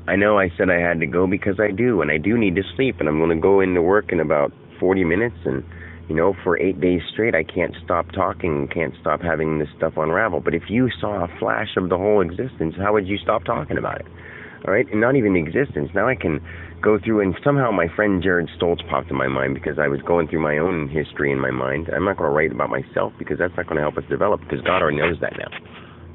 I know I said I had to go because I do, and I do need to sleep, and I'm going to go into work in about 40 minutes, and, for 8 days straight, I can't stop talking, can't stop having this stuff unravel. But if you saw a flash of the whole existence, how would you stop talking about it? All right? And not even the existence. Now I can go through, and somehow my friend Jared Stoltz popped in my mind because I was going through my own history in my mind. I'm not going to write about myself because that's not going to help us develop, because God already knows that now.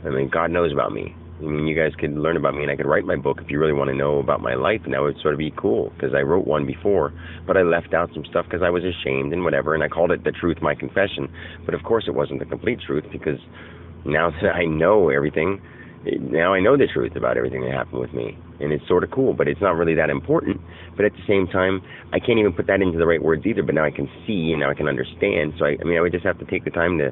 I mean, God knows about me. I mean, you guys could learn about me, and I could write my book if you really want to know about my life, and that would sort of be cool, because I wrote one before, but I left out some stuff because I was ashamed and whatever, and I called it The Truth, My Confession. But of course it wasn't the complete truth, because now that I know everything, now I know the truth about everything that happened with me, and it's sort of cool, but it's not really that important. But at the same time, I can't even put that into the right words either, but now I can see, and now I can understand. So I would just have to take the time to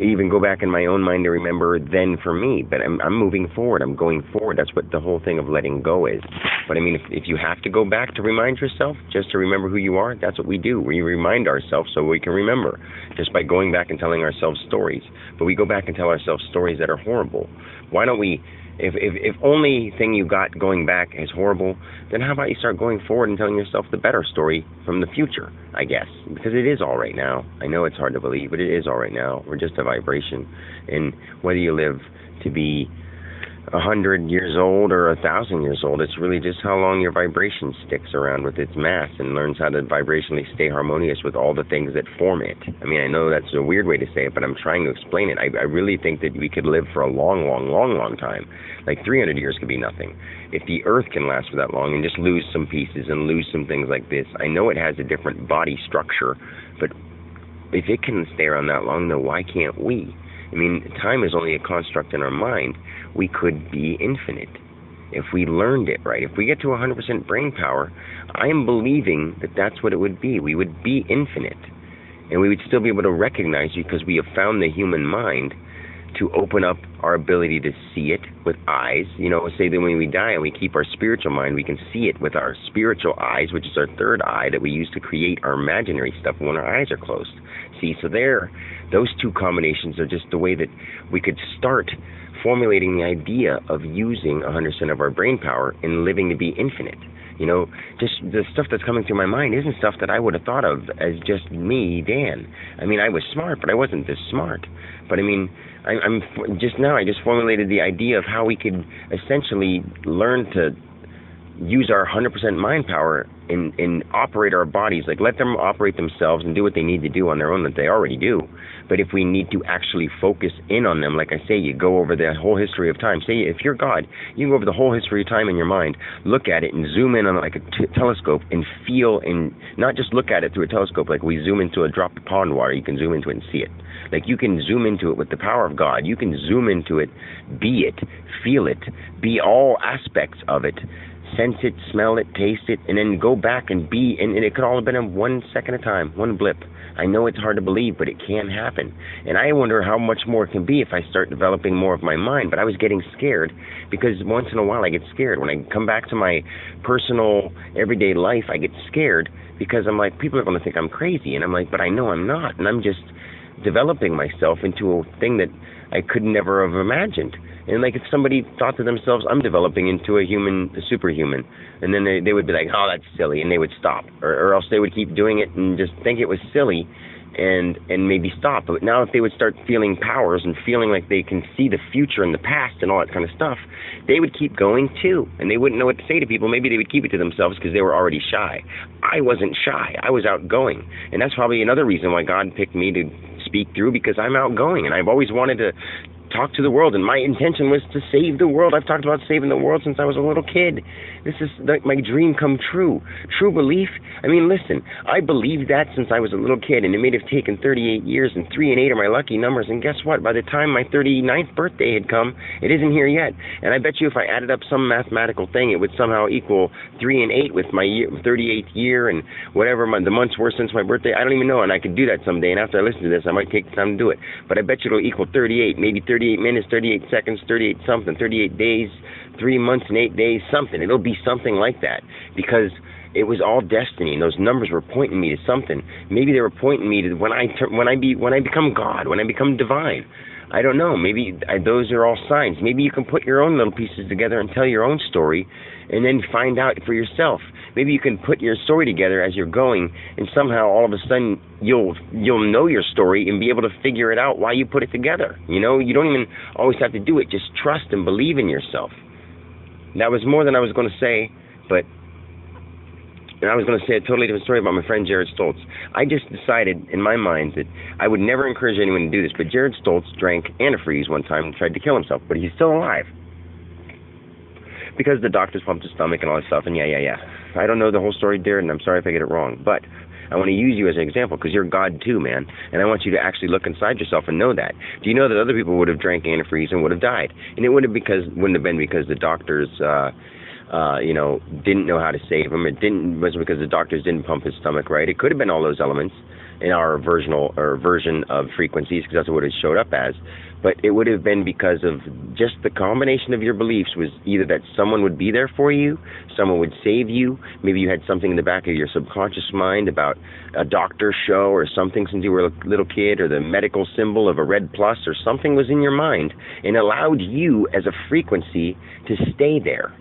even go back in my own mind to remember then for me. But I'm moving forward. I'm going forward. That's what the whole thing of letting go is. But I mean, if you have to go back to remind yourself, just to remember who you are, that's what we do. We remind ourselves so we can remember, just by going back and telling ourselves stories. But we go back and tell ourselves stories that are horrible. Why don't we, if only thing you got going back is horrible, then how about you start going forward and telling yourself the better story from the future, I guess. Because it is all right now. I know it's hard to believe, but it is all right now. We're just a vibration. And whether you live to be 100 years old or 1,000 years old, it's really just how long your vibration sticks around with its mass and learns how to vibrationally stay harmonious with all the things that form it. I mean, I know that's a weird way to say it, but I'm trying to explain it. I really think that we could live for a long, long, long, long time. Like 300 years could be nothing. If the Earth can last for that long and just lose some pieces and lose some things like this, I know it has a different body structure, but if it can stay around that long, then why can't we? I mean, time is only a construct in our mind. We could be infinite if we learned it right. If we get to 100% brain power, I am believing that that's what it would be. We would be infinite. And we would still be able to recognize you because we have found the human mind to open up our ability to see it with eyes. Say that when we die and we keep our spiritual mind, we can see it with our spiritual eyes, which is our third eye that we use to create our imaginary stuff when our eyes are closed. See, so those two combinations are just the way that we could start formulating the idea of using 100% of our brain power and living to be infinite. Just the stuff that's coming through my mind isn't stuff that I would have thought of as just me, Dan. I mean, I was smart, but I wasn't this smart. But I mean, I just formulated the idea of how we could essentially learn to use our 100% mind power and operate our bodies, like let them operate themselves and do what they need to do on their own that they already do. But if we need to actually focus in on them, like I say, you go over the whole history of time. Say if you're God, you can go over the whole history of time in your mind, look at it and zoom in on like a telescope and feel, and not just look at it through a telescope like we zoom into a drop of pond water. You can zoom into it and see it. Like you can zoom into it with the power of God. You can zoom into it, be it, feel it, be all aspects of it. Sense it, smell it, taste it, and then go back and be, and it could all have been in 1 second at a time, one blip. I know it's hard to believe, but it can happen. And I wonder how much more it can be if I start developing more of my mind. But I was getting scared because once in a while I get scared. When I come back to my personal, everyday life, I get scared because I'm like, people are going to think I'm crazy. And I'm like, but I know I'm not. And I'm just developing myself into a thing that I could never have imagined. And like if somebody thought to themselves, I'm developing into a superhuman, and then they would be like, oh, that's silly, and they would stop. Or else they would keep doing it and just think it was silly and maybe stop. But now if they would start feeling powers and feeling like they can see the future and the past and all that kind of stuff, they would keep going too. And they wouldn't know what to say to people. Maybe they would keep it to themselves because they were already shy. I wasn't shy. I was outgoing. And that's probably another reason why God picked me to speak through, because I'm outgoing. And I've always wanted to talk to the world, and my intention was to save the world. I've talked about saving the world since I was a little kid. This is like my dream come true. True belief. I mean, listen, I believed that since I was a little kid, and it may have taken 38 years, and 3 and 8 are my lucky numbers. And guess what? By the time my 39th birthday had come, it isn't here yet. And I bet you if I added up some mathematical thing, it would somehow equal 3 and 8 with my 38th year and whatever the months were since my birthday. I don't even know, and I could do that someday. And after I listen to this, I might take the time to do it. But I bet you it'll equal 38, maybe 38 minutes, 38 seconds, 38 something, 38 days, 3 months and 8 days, something. It'll be something like that because it was all destiny, and those numbers were pointing me to something. Maybe they were pointing me to when I become God, when I become divine. I don't know. Maybe those are all signs. Maybe you can put your own little pieces together and tell your own story, and then find out for yourself. Maybe you can put your story together as you're going, and somehow all of a sudden you'll know your story and be able to figure it out while you put it together. You know, you don't even always have to do it. Just trust and believe in yourself. That was more than I was going to say, and I was going to say a totally different story about my friend Jared Stoltz. I just decided in my mind that I would never encourage anyone to do this, but Jared Stoltz drank antifreeze one time and tried to kill himself, but he's still alive. Because the doctors pumped his stomach and all that stuff, and yeah. I don't know the whole story, Jared, and I'm sorry if I get it wrong, but I want to use you as an example, because you're God too, man, and I want you to actually look inside yourself and know that. Do you know that other people would have drank antifreeze and would have died? And it wouldn't have been because the doctors didn't know how to save him. It wasn't because the doctors didn't pump his stomach right. It could have been all those elements in our version of frequencies, because that's what it showed up as. But it would have been because of just the combination of your beliefs was either that someone would be there for you, someone would save you, maybe you had something in the back of your subconscious mind about a doctor show or something since you were a little kid, or the medical symbol of a red plus, or something was in your mind and allowed you as a frequency to stay there.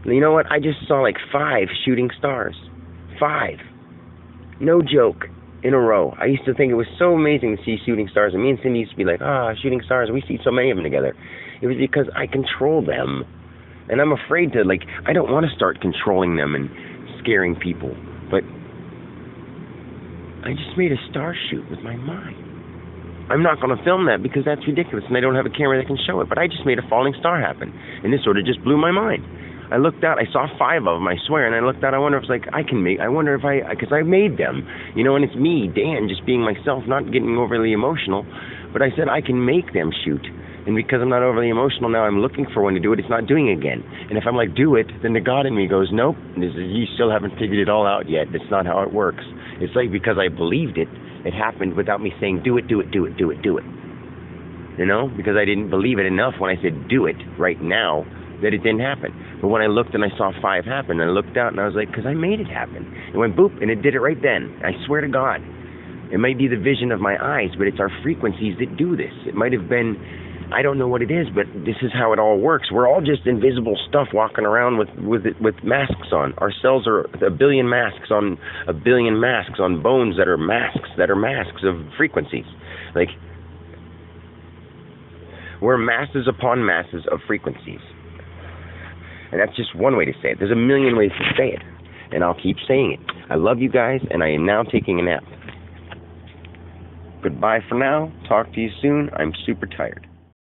And you know what? I just saw like 5 shooting stars. 5. No joke. In a row. I used to think it was so amazing to see shooting stars, and me and Cindy used to be like, shooting stars, we see so many of them together. It was because I control them, and I'm afraid to, I don't want to start controlling them and scaring people, but I just made a star shoot with my mind. I'm not going to film that because that's ridiculous, and I don't have a camera that can show it, but I just made a falling star happen, and this sort of just blew my mind. I looked out, I saw 5 of them, I swear, and I looked out, I wonder if because I made them, and it's me, Dan, just being myself, not getting overly emotional, but I said I can make them shoot, and because I'm not overly emotional now, I'm looking for one to do it, it's not doing it again, and if I'm like, do it, then the God in me goes, nope, you still haven't figured it all out yet, that's not how it works. It's like, because I believed it, it happened without me saying, do it, because I didn't believe it enough when I said, do it, right now, that it didn't happen. But when I looked and I saw 5 happen, I looked out and I was like, because I made it happen. It went boop, and it did it right then. I swear to God. It might be the vision of my eyes, but it's our frequencies that do this. It might have been, I don't know what it is, but this is how it all works. We're all just invisible stuff walking around with masks on. Our cells are a billion masks on bones that are masks of frequencies. We're masses upon masses of frequencies. And that's just one way to say it. There's a million ways to say it. And I'll keep saying it. I love you guys, and I am now taking a nap. Goodbye for now. Talk to you soon. I'm super tired.